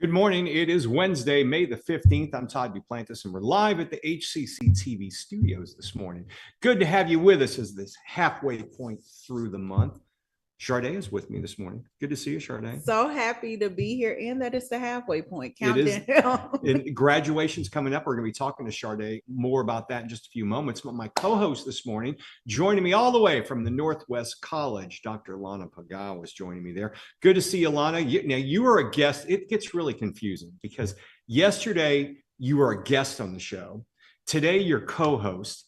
Good morning. It is Wednesday, May the 15th. I'm Todd Duplantis, and we're live at the HCCTV studios this morning. Good to have you with us as this halfway point through the month. Sade is with me this morning. Good to see you, Sade. So happy to be here, and that is the halfway point. Countdown. And graduation's coming up. We're going to be talking to Sade more about that in just a few moments. But my co-host this morning, joining me all the way from the Northwest College, Dr. Lana Pagao was joining me there. Good to see you, Lana. Now, you were a guest. It gets really confusing because yesterday you were a guest on the show. Today, you're co-host.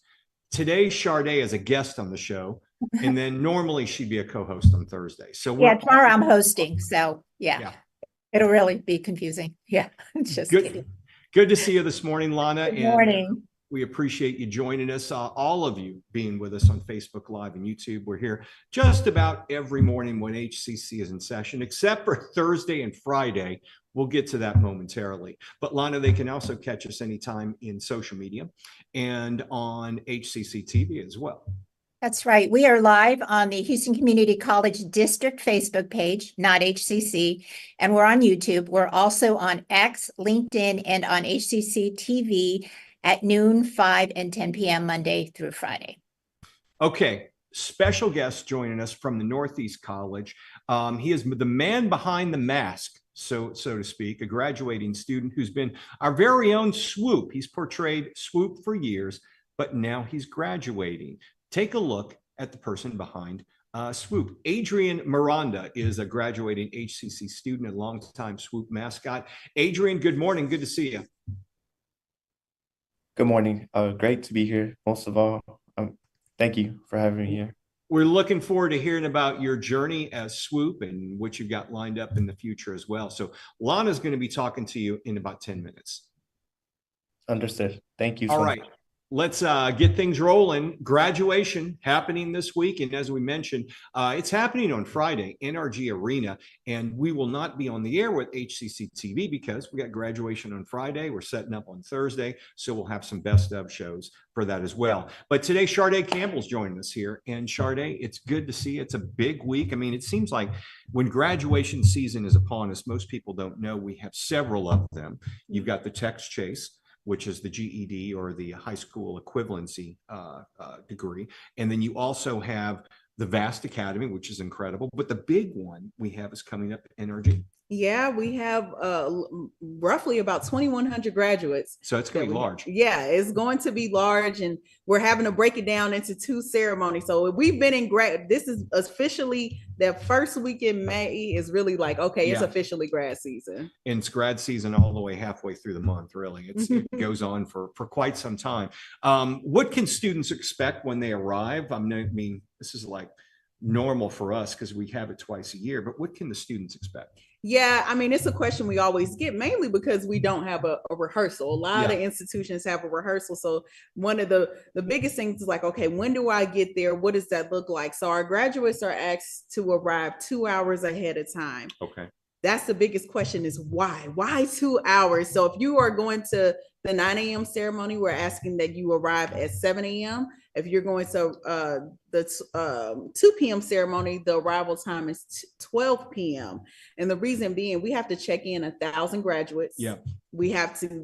Today, Sade is a guest on the show. And then normally she'd be a co-host on Thursday. So tomorrow I'm hosting. So yeah. It'll really be confusing. Yeah. Just good. Kidding. Good to see you this morning, Lana. Good morning. And we appreciate you joining us. All of you being with us on Facebook Live and YouTube. We're here just about every morning when HCC is in session, except for Thursday and Friday. We'll get to that momentarily. But Lana, they can also catch us anytime in social media and on HCCTV as well. That's right. We are live on the Houston Community College District Facebook page, not HCC, and we're on YouTube. We're also on X, LinkedIn, and on HCC TV at noon, 5, and 10 p.m. Monday through Friday. Okay. Special guest joining us from the Northeast College. He is the man behind the mask, so to speak, a graduating student who's been our very own Swoop. He's portrayed Swoop for years, but now he's graduating. Take a look at the person behind Swoop. Adrian Miranda is a graduating HCC student and longtime Swoop mascot. Adrian, good morning. Good to see you. Good morning. Great to be here. Most of all, thank you for having me here. We're looking forward to hearing about your journey as Swoop and what you've got lined up in the future as well. So Lana's going to be talking to you in about 10 minutes. Understood. Thank you. All right. Let's get things rolling. Graduation happening this week. And as we mentioned, it's happening on Friday, NRG Arena. And we will not be on the air with HCC TV because we got graduation on Friday. We're setting up on Thursday. So we'll have some best of shows for that as well. But today, Sade Campbell's joining us here. And Sade, it's good to see you. It's a big week. I mean, it seems like when graduation season is upon us, most people don't know we have several of them. You've got the text chase, which is the GED or the high school equivalency degree. And then you also have the VAST Academy, which is incredible. But the big one we have is coming up at NRG. Yeah, we have roughly about 2,100 graduates. So it's going to be large. Yeah, it's going to be large. And we're having to break it down into 2 ceremonies. So we've been in this is officially that first week in May is really like, okay, it's officially grad season. And it's grad season all the way halfway through the month, really. It goes on for quite some time. What can students expect when they arrive? I mean, this is like normal for us because we have it twice a year, but what can the students expect? Yeah, I mean, it's a question we always get, mainly because we don't have a rehearsal. A lot of institutions have a rehearsal. So one of the biggest things is like, okay, when do I get there? What does that look like? So our graduates are asked to arrive 2 hours ahead of time. Okay. That's the biggest question is why? Why 2 hours? So if you are going to the 9 a.m. ceremony, we're asking that you arrive at 7 a.m. If you're going to the 2 p.m. ceremony, the arrival time is 12 p.m. And the reason being, we have to check in 1,000 graduates. Yeah.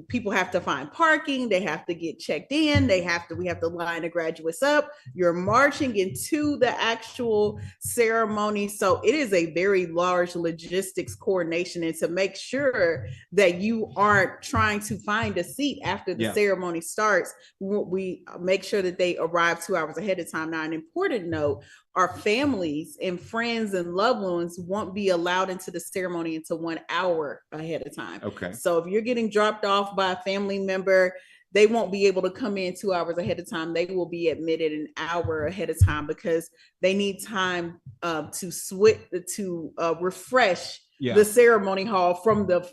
People have to find parking. They have to get checked in. We have to line the graduates up. You're marching into the actual ceremony. So it is a very large logistics coordination, and to make sure that you aren't trying to find a seat after the ceremony starts, we make sure that they arrive 2 hours ahead of time. Now, an important note, our families and friends and loved ones won't be allowed into the ceremony until 1 hour ahead of time. Okay. So if you're getting dropped off by a family member, they won't be able to come in 2 hours ahead of time. They will be admitted an hour ahead of time because they need time to refresh the ceremony hall from the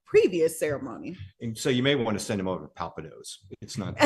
previous ceremony. And so you may want to send them over to Papados. It's not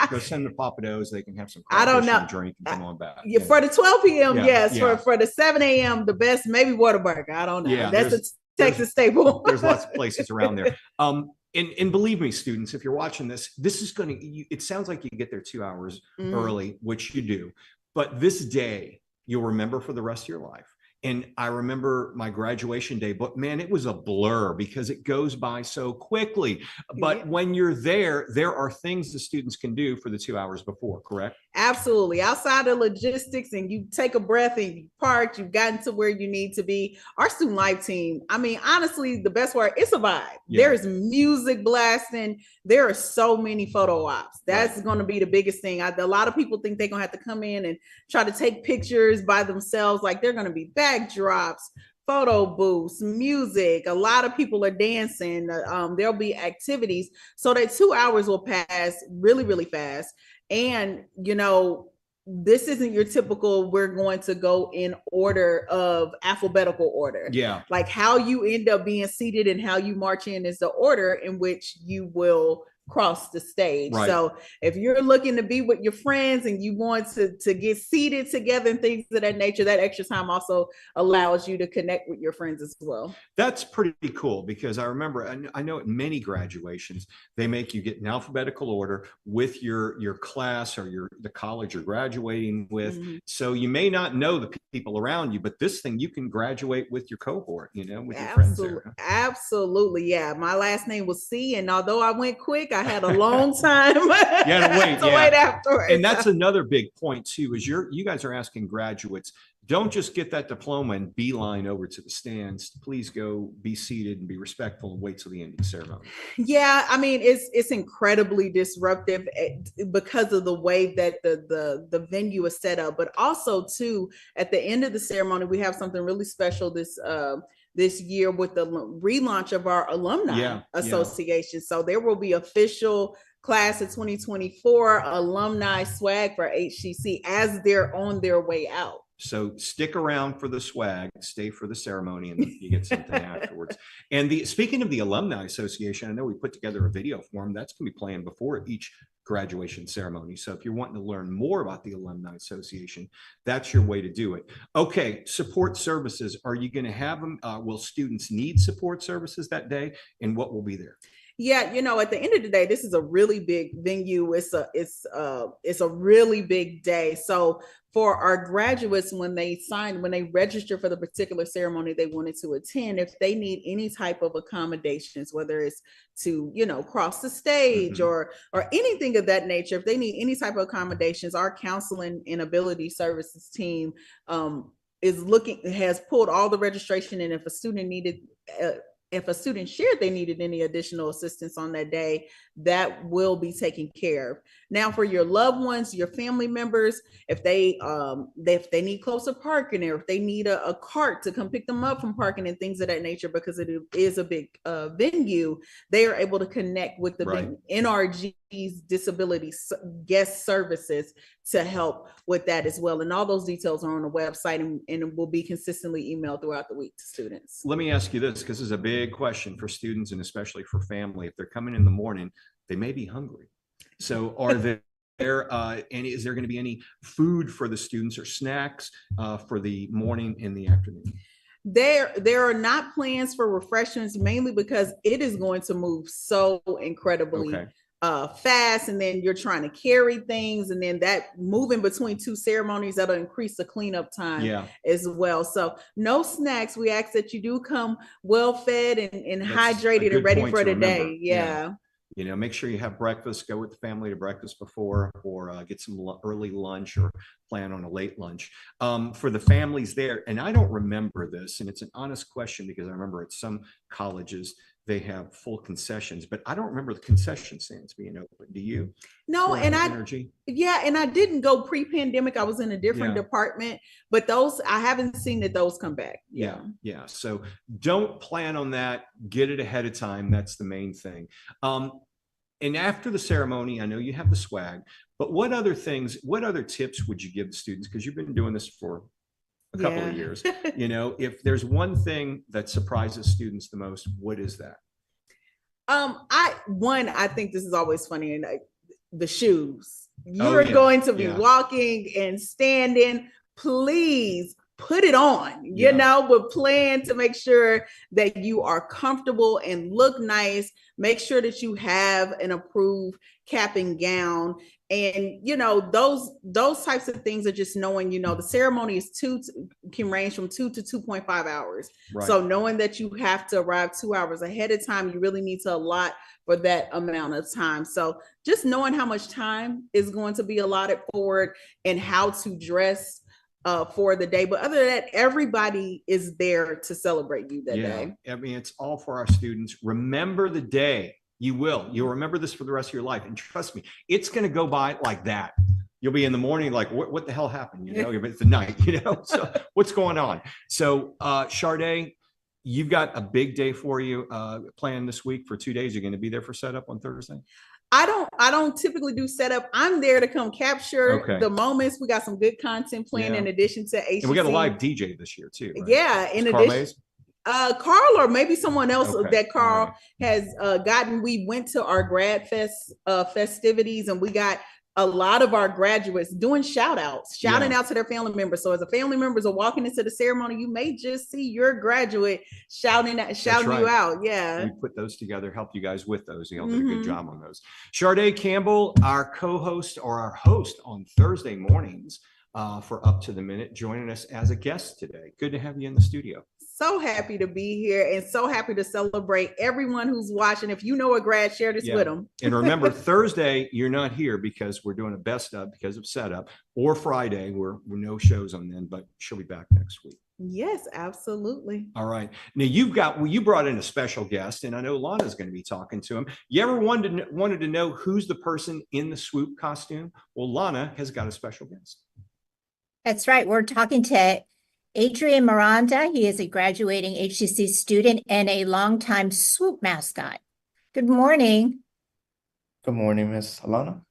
go send them to Papados. They can have some and drink and come on back. For the 12 p.m. Yes. For the 7 a.m. the best, maybe Whataburger. I don't know. Yeah, that's a Texas staple. There's lots of places around there. And believe me, students, if you're watching this is it sounds like you get there 2 hours early, which you do. But this day you'll remember for the rest of your life. And I remember my graduation day, but man, it was a blur because it goes by so quickly. But when you're there are things the students can do for the 2 hours before, correct? Absolutely. Outside of logistics, and you take a breath and you parked, you've gotten to where you need to be. Our student life team, I mean, honestly, the best word, it's a vibe. Yeah. There's music blasting. There are so many photo ops. That's going to be the biggest thing. A lot of people think they're going to have to come in and try to take pictures by themselves. Like, they're going to be backdrops, photo booths, music. A lot of people are dancing. There'll be activities. So that 2 hours will pass really, really fast. And, you know, this isn't your typical, we're going to go in order of alphabetical order. Yeah. Like, how you end up being seated and how you march in is the order in which you will cross the stage. Right. So if you're looking to be with your friends and you want to get seated together and things of that nature, that extra time also allows you to connect with your friends as well. That's pretty cool, because I remember, I know at many graduations, they make you get in alphabetical order with your class or the college you're graduating with. Mm-hmm. So you may not know the people around you, but this thing, you can graduate with your cohort, you know, with your friends there. Absolutely. Yeah. My last name was C, and although I went quick, I had a long time to wait afterwards. And that's another big point too, is you guys are asking graduates, don't just get that diploma and beeline over to the stands. Please go be seated and be respectful and wait till the end of the ceremony. Yeah, I mean, it's incredibly disruptive because of the way that the venue is set up, but also too, at the end of the ceremony, we have something really special this year with the relaunch of our alumni association. So there will be official class of 2024 alumni swag for HCC as they're on their way out. So stick around for the swag, stay for the ceremony, and you get something afterwards. And speaking of the Alumni Association, I know we put together a video for them. That's going to be playing before each graduation ceremony. So if you're wanting to learn more about the Alumni Association, that's your way to do it. Okay, support services. Are you going to have them? Will students need support services that day? And what will be there? Yeah, you know, at the end of the day, this is a really big venue. It's a really big day. So for our graduates, when they register for the particular ceremony they wanted to attend, if they need any type of accommodations, whether it's to, you know, cross the stage or anything of that nature, if they need any type of accommodations, our counseling and ability services team has pulled all the registration. And if a student shared they needed any additional assistance on that day, that will be taken care of. Now, for your loved ones, your family members, if they need closer parking, or if they need a cart to come pick them up from parking and things of that nature, because it is a big venue, they are able to connect with the NRG's disability guest services to help with that as well. And all those details are on the website and will be consistently emailed throughout the week to students. Let me ask you this, because this is a big question for students and especially for family. If they're coming in the morning, they may be hungry. So are there and is there going to be any food for the students or snacks for the morning and the afternoon? There are not plans for refreshments, mainly because it is going to move so incredibly fast, and then you're trying to carry things, and then that moving between two ceremonies, that'll increase the cleanup time as well. So no snacks. We ask that you do come well fed and hydrated and ready for the day. You know, make sure you have breakfast, go with the family to breakfast before, or get some early lunch, or plan on a late lunch. For the families there, and I don't remember this, and it's an honest question because I remember at some colleges they have full concessions, but I don't remember the concession stands being open. Do you? No, and I didn't go pre-pandemic. I was in a different department, but I haven't seen those come back. Yeah. So don't plan on that. Get it ahead of time. That's the main thing. And after the ceremony, I know you have the swag, but what other tips would you give the students? Because you've been doing this for a couple of years. You know, if there's one thing that surprises students the most, what is that? I think this is always funny, and the shoes. You're going to be walking and standing. Please put it on, you know, but plan to make sure that you are comfortable and look nice. Make sure that you have an approved cap and gown. And, you know, those types of things are just knowing, you know, the ceremony is can range from 2 to 2.5 hours. Right. So knowing that you have to arrive 2 hours ahead of time, you really need to allot for that amount of time. So just knowing how much time is going to be allotted for it and how to dress for the day. But other than that, everybody is there to celebrate you that day. I mean, it's all for our students. Remember the day. You'll remember this for the rest of your life. And trust me, it's going to go by like that. You'll be in the morning like, what the hell happened? You know, it's the night, you know, so what's going on? So Sade, you've got a big day for you planned this week for 2 days. You're going to be there for setup on Thursday? I don't typically do setup. I'm there to come capture the moments. We got some good content planned in addition to HCC. And we got a live DJ this year too, right? Yeah, in addition. Carl or maybe someone else that Carl has gotten. We went to our grad fest festivities, and we got a lot of our graduates doing shouting out to their family members. So as a family members are walking into the ceremony, you may just see your graduate shouting you out. Yeah. We put those together, helped you guys with those. You all did a good job on those. Sade Campbell, our co-host or our host on Thursday mornings for Up to the Minute, joining us as a guest today. Good to have you in the studio. So happy to be here and so happy to celebrate everyone who's watching. If you know a grad, share this with them. And remember, Thursday, you're not here because we're doing a best of because of setup, or Friday, we're no shows on then, but she'll be back next week. Yes, absolutely. All right. Now you brought in a special guest, and I know Lana's going to be talking to him. You ever wanted to know who's the person in the swoop costume? Well, Lana has got a special guest. That's right. We're talking to Adrian Miranda. He is a graduating HCC student and a longtime swoop mascot. Good morning. Good morning, Miss Alana.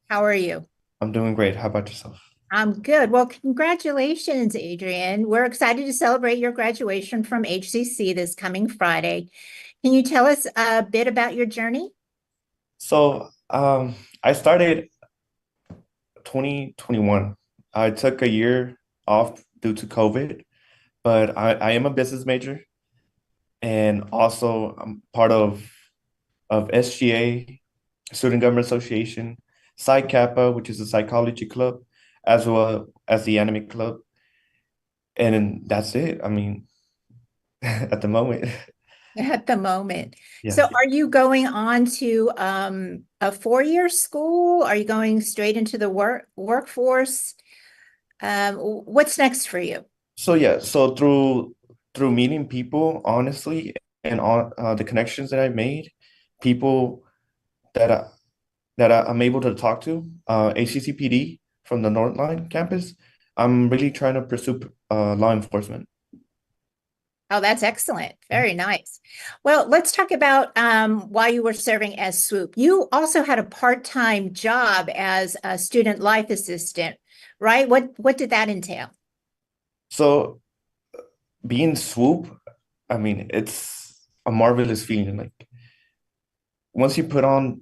How are you? I'm doing great. How about yourself? I'm good. Well, congratulations, Adrian. We're excited to celebrate your graduation from HCC this coming Friday. Can you tell us a bit about your journey? So I started 2021. I took a year off due to COVID, but I am a business major, and also I'm part of SGA, Student Government Association, Psi Kappa, which is a psychology club, as well as the anime club. And that's it. I mean, at the moment. At the moment. Yeah. So are you going on to a four-year school? Are you going straight into the workforce? What's next for you? So through meeting people, honestly, and on the connections that I made, people that I'm able to talk to, HCCPD from the Northline campus, I'm really trying to pursue law enforcement. Oh, that's excellent. Very nice. Well, let's talk about while you were serving as swoop. You also had a part-time job as a student life assistant, right? What did that entail? So being swoop, I mean, it's a marvelous feeling. Like once you put on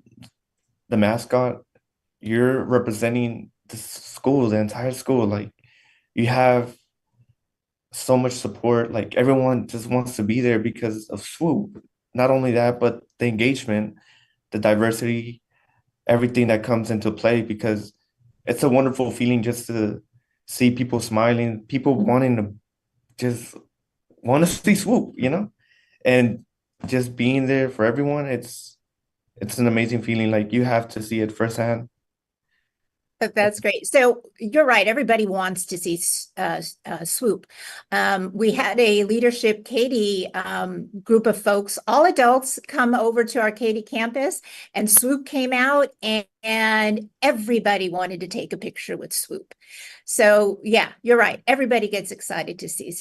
the mascot, you're representing the school, the entire school. Like you have so much support. Like everyone just wants to be there because of swoop. Not only that, but the engagement, the diversity, everything that comes into play, because it's a wonderful feeling just to see people smiling, people wanting to just want to see swoop, you know, and just being there for everyone. It's an amazing feeling. Like you have to see it firsthand. That's great. So you're right. Everybody wants to see swoop. We had a leadership Katy group of folks, all adults, come over to our Katy campus, and swoop came out, and everybody wanted to take a picture with swoop. So yeah, you're right. Everybody gets excited to see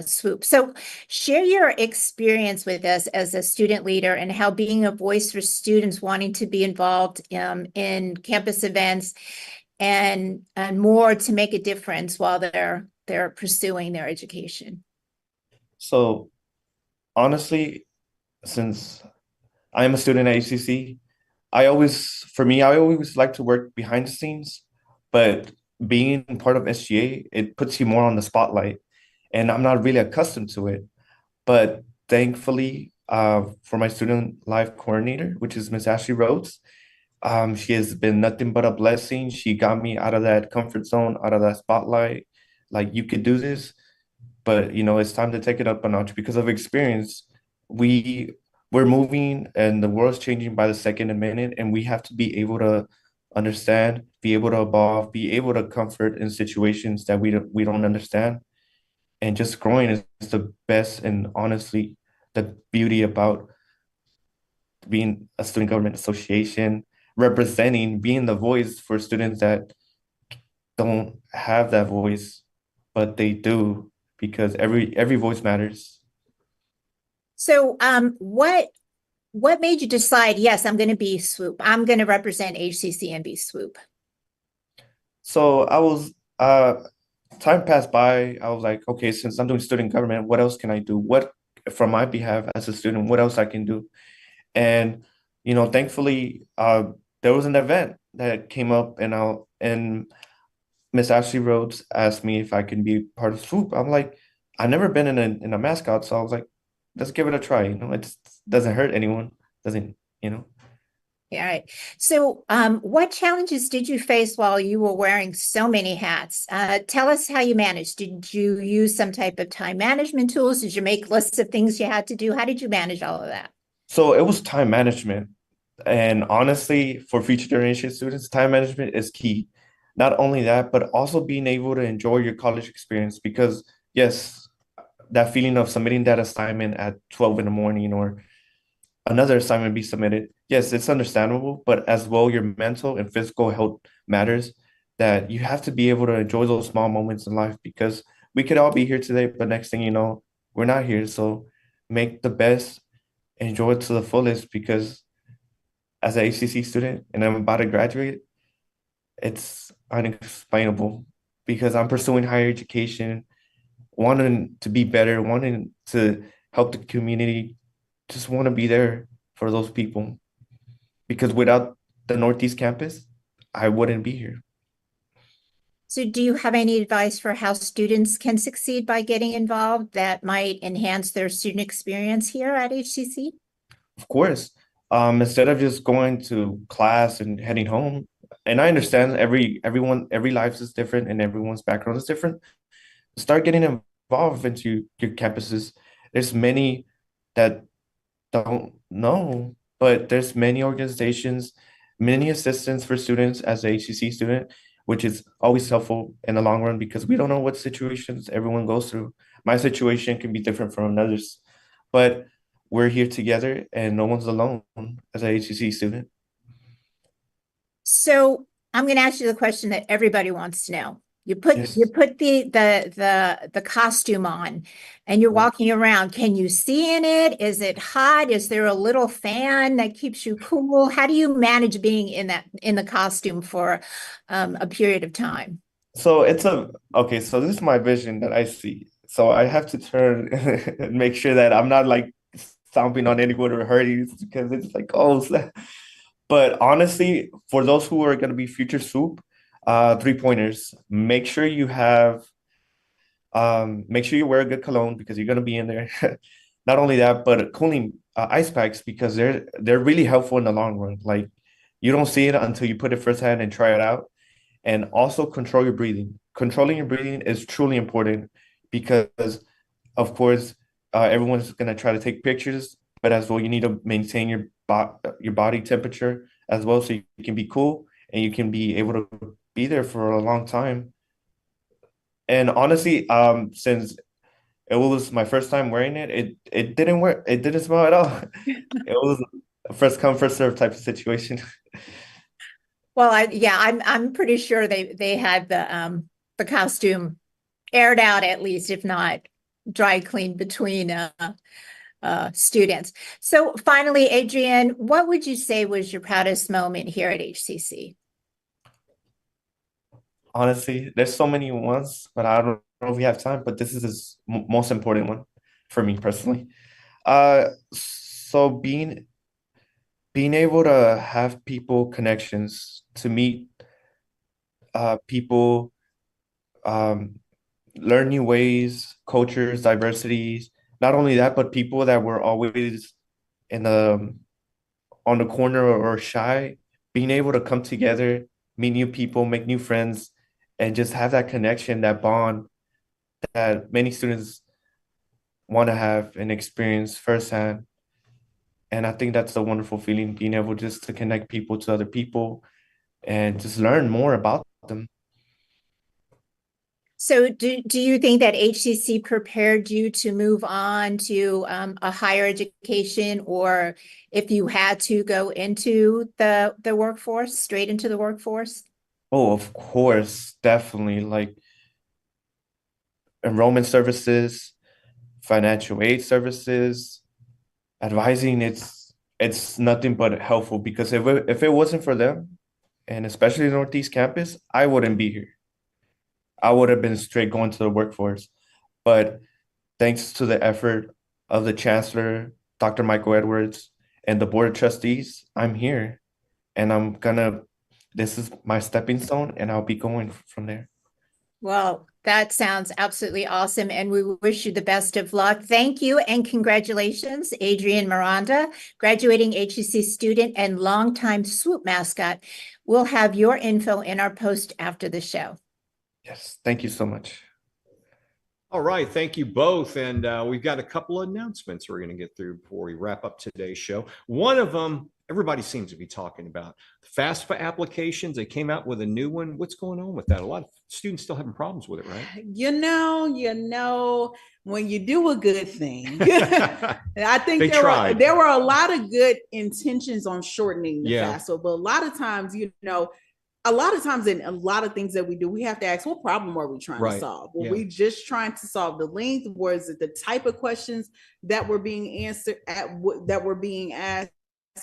swoop. So share your experience with us as a student leader and how being a voice for students wanting to be involved in campus events and more to make a difference while they're pursuing their education. So honestly, since I am a student at HCC, I always like to work behind the scenes, but being part of SGA, it puts you more on the spotlight. and I'm not really accustomed to it. But thankfully, for my student life coordinator, which is Miss Ashley Rhodes, she has been nothing but a blessing. She got me out of that comfort zone, out of that spotlight. Like, you could do this, but it's time to take it up a notch because of experience. We're moving and the world's changing by the second and minute, and we have to be able to understand, be able to evolve, be able to comfort in situations that we don't understand. And just growing is the best, and honestly, the beauty about being a student government association, representing, being the voice for students that don't have that voice, but they do, because every voice matters. So, what made you decide, yes, I'm going to be Swoop. I'm going to represent HCC and be Swoop? So time passed by. I was like, okay, since I'm doing student government, what else can I do? What, from my behalf as a student, what else I can do? And thankfully, there was an event that came up, and Miss Ashley Rhodes asked me if I can be part of Swoop. I'm like, I've never been in a mascot, so I was like, let's give it a try. It just doesn't hurt anyone, doesn't, you know. Yeah, right. So, what challenges did you face while you were wearing so many hats? Tell us how you managed. Did you use some type of time management tools? Did you make lists of things you had to do? How did you manage all of that? So it was time management. And honestly, for future generation students, time management is key. Not only that, but also being able to enjoy your college experience. Because yes, that feeling of submitting that assignment at 12 in the morning, or another assignment be submitted, yes, it's understandable, but as well, your mental and physical health matters, that you have to be able to enjoy those small moments in life, because we could all be here today, but next thing you know, we're not here. So make the best, enjoy it to the fullest, because as an HCC student and I'm about to graduate, it's unexplainable, because I'm pursuing higher education, wanting to be better, wanting to help the community, just want to be there for those people. Because without the Northeast campus, I wouldn't be here. So, do you have any advice for how students can succeed by getting involved that might enhance their student experience here at HCC? Of course, instead of just going to class and heading home, and I understand every life is different and everyone's background is different. Start getting involved into your campuses. There's many that don't know, but there's many organizations, many assistance for students as a HCC student, which is always helpful in the long run, because we don't know what situations everyone goes through. My situation can be different from another's, but we're here together and no one's alone as a HCC student. So, I'm going to ask you the question that everybody wants to know. You put Yes. the costume on and you're walking around. Can you see in it? Is it hot? Is there a little fan that keeps you cool? How do you manage being in the costume for a period of time? So okay, so this is my vision that I see. So I have to turn and make sure that I'm not like stomping on anyone or hurting, because it's like, oh, snap. But honestly, for those who are going to be future Swoop, 3 pointers. Make sure you wear a good cologne, because you're going to be in there. Not only that, but cooling ice packs, because they're really helpful in the long run. Like, you don't see it until you put it firsthand and try it out. And also control your breathing. Controlling your breathing is truly important, because, of course, everyone's going to try to take pictures, but as well, you need to maintain your body temperature as well, so you can be cool and you can be able to be there for a long time. And honestly, since it was my first time wearing it, it didn't work. It didn't smell at all. It was a first come, first serve type of situation. Well, I'm pretty sure they had the costume aired out, at least, if not dry cleaned between students. So finally, Adrienne, what would you say was your proudest moment here at HCC? Honestly, there's so many ones, but I don't know if we have time. But this is the most important one for me personally. So being able to have people connections, to meet people, um learn new ways, cultures, diversities. Not only that, but people that were always in the on the corner or shy, being able to come together, meet new people, make new friends, and just have that connection, that bond that many students want to have and experience firsthand. And I think that's a wonderful feeling, being able just to connect people to other people and just learn more about them. So do you think that HCC prepared you to move on to a higher education, or if you had to go into the workforce, straight into the workforce? Oh, of course, definitely. Like enrollment services, financial aid services, advising, it's nothing but helpful because if it wasn't for them, and especially the Northeast campus, I wouldn't be here. I would have been straight going to the workforce. But thanks to the effort of the chancellor, Dr. Michael Edwards, and the board of trustees, I'm here. And this is my stepping stone, and I'll be going from there. Well, that sounds absolutely awesome, and we wish you the best of luck. Thank you and congratulations, Adrian Miranda, graduating HCC student and longtime swoop mascot. We'll have your info in our post after the show. Yes, thank you so much. All right, thank you both. And we've got a couple of announcements we're going to get through before we wrap up today's show. One of them, everybody seems to be talking about FAFSA applications. They came out with a new one. What's going on with that? A lot of students still having problems with it, right? You know, when you do a good thing, I think there were a lot of good intentions on shortening the FAFSA, but a lot of times, a lot of times in a lot of things that we do, we have to ask, what problem are we trying to solve? Were we just trying to solve the length? Was it the type of questions that were being answered that were being asked?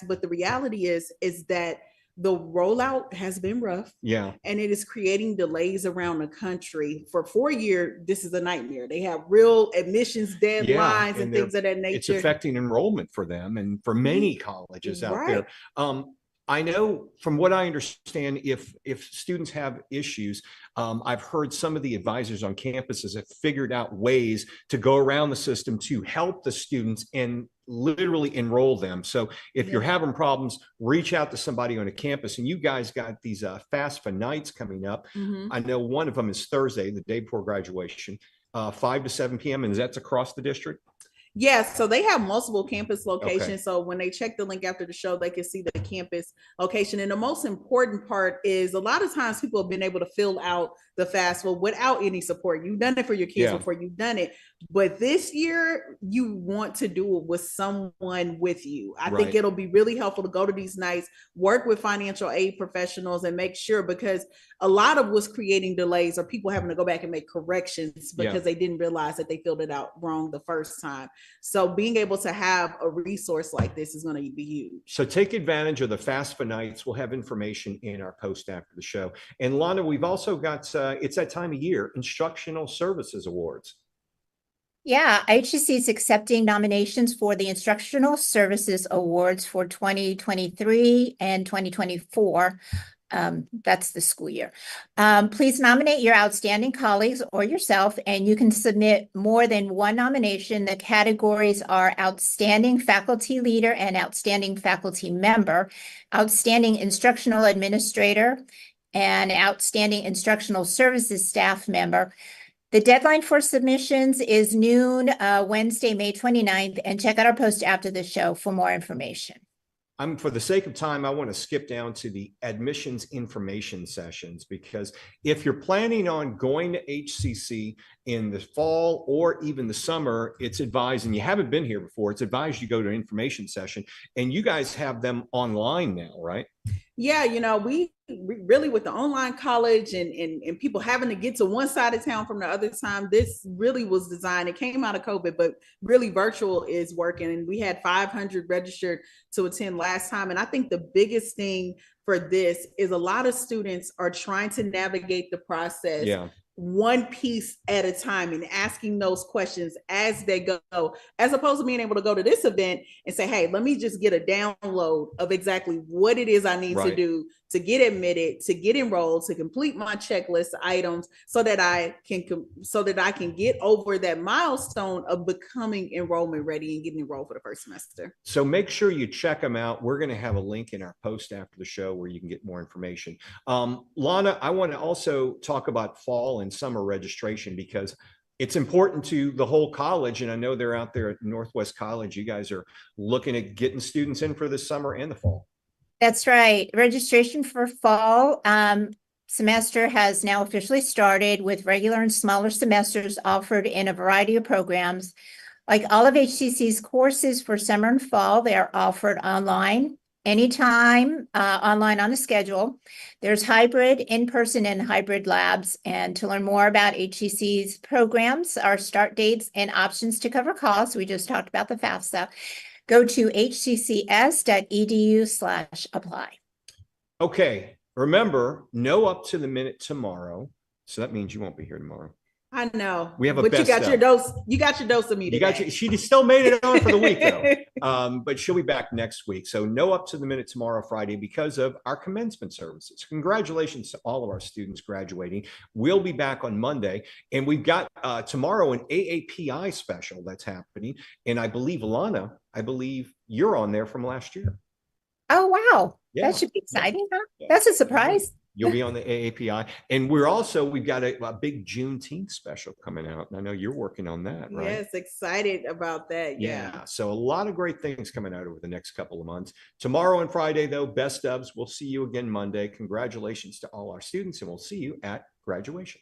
But the reality is that the rollout has been rough. Yeah. And it is creating delays around the country. For 4 years, this is a nightmare. They have real admissions deadlines and things of that nature. It's affecting enrollment for them and for many colleges out there. I know from what I understand, if students have issues, I've heard some of the advisors on campuses have figured out ways to go around the system to help the students and literally enroll them. So if you're having problems, reach out to somebody on a campus. And you guys got these FAFSA Nights coming up. I know one of them is Thursday, the day before graduation, 5 to 7 p.m. And that's across the district? Yes, so they have multiple campus locations. Okay. So when they check the link after the show, they can see the campus location. And the most important part is a lot of times people have been able to fill out the FAFSA without any support. You've done it for your kids before you've done it. But this year, you want to do it with someone with you. I think it'll be really helpful to go to these nights, work with financial aid professionals and make sure, because a lot of what's creating delays are people having to go back and make corrections because they didn't realize that they filled it out wrong the first time. So being able to have a resource like this is going to be huge. So take advantage of the FAFSA Nights. We'll have information in our post after the show. And Lana, we've also got, it's that time of year, Instructional Services Awards. Yeah, HCC is accepting nominations for the Instructional Services Awards for 2023 and 2024. That's the school year. Please nominate your outstanding colleagues or yourself, and you can submit more than one nomination. The categories are Outstanding Faculty Leader and Outstanding Faculty Member, Outstanding Instructional Administrator, and Outstanding Instructional Services Staff Member. The deadline for submissions is noon, Wednesday, May 29th, and check out our post after the show for more information. For the sake of time, I want to skip down to the admissions information sessions, because if you're planning on going to HCC in the fall or even the summer, it's advised, and you haven't been here before, it's advised you go to an information session, and you guys have them online now, right? Yeah, we really, with the online college and people having to get to one side of town from the other time, this really was designed. It came out of COVID, but really virtual is working. And we had 500 registered to attend last time. And I think the biggest thing for this is a lot of students are trying to navigate the process one piece at a time and asking those questions as they go, as opposed to being able to go to this event and say, hey, let me just get a download of exactly what it is I need to do to get admitted, to get enrolled, to complete my checklist items so that I can get over that milestone of becoming enrollment ready and getting enrolled for the first semester. So make sure you check them out. We're going to have a link in our post after the show where you can get more information. Lana, I want to also talk about fall and summer registration because it's important to the whole college. And I know they're out there at Northwest College. You guys are looking at getting students in for the summer and the fall. That's right. Registration for fall semester has now officially started with regular and smaller semesters offered in a variety of programs. Like all of HCC's courses for summer and fall, they are offered online, anytime, online on a schedule. There's hybrid, in-person, and hybrid labs. And to learn more about HCC's programs, our start dates, and options to cover costs, we just talked about the FAFSA, go to hccs.edu/apply. Okay. Remember, no up to the minute tomorrow. So that means you won't be here tomorrow. I know. We have a but best you got of. your dose. You got your dose of me You today. got your, she still made it on for the week though. But she'll be back next week. So no up to the minute tomorrow, Friday, because of our commencement services. Congratulations to all of our students graduating. We'll be back on Monday, and we've got tomorrow an AAPI special that's happening. And I believe, Lana, you're on there from last year. Oh, wow. Yeah. That should be exciting, huh? Yeah. That's a surprise. You'll be on the AAPI. And we've got a big Juneteenth special coming out. And I know you're working on that, right? Yes, excited about that. Yeah. So a lot of great things coming out over the next couple of months. Tomorrow and Friday, though, best ofs. We'll see you again Monday. Congratulations to all our students, and we'll see you at graduation.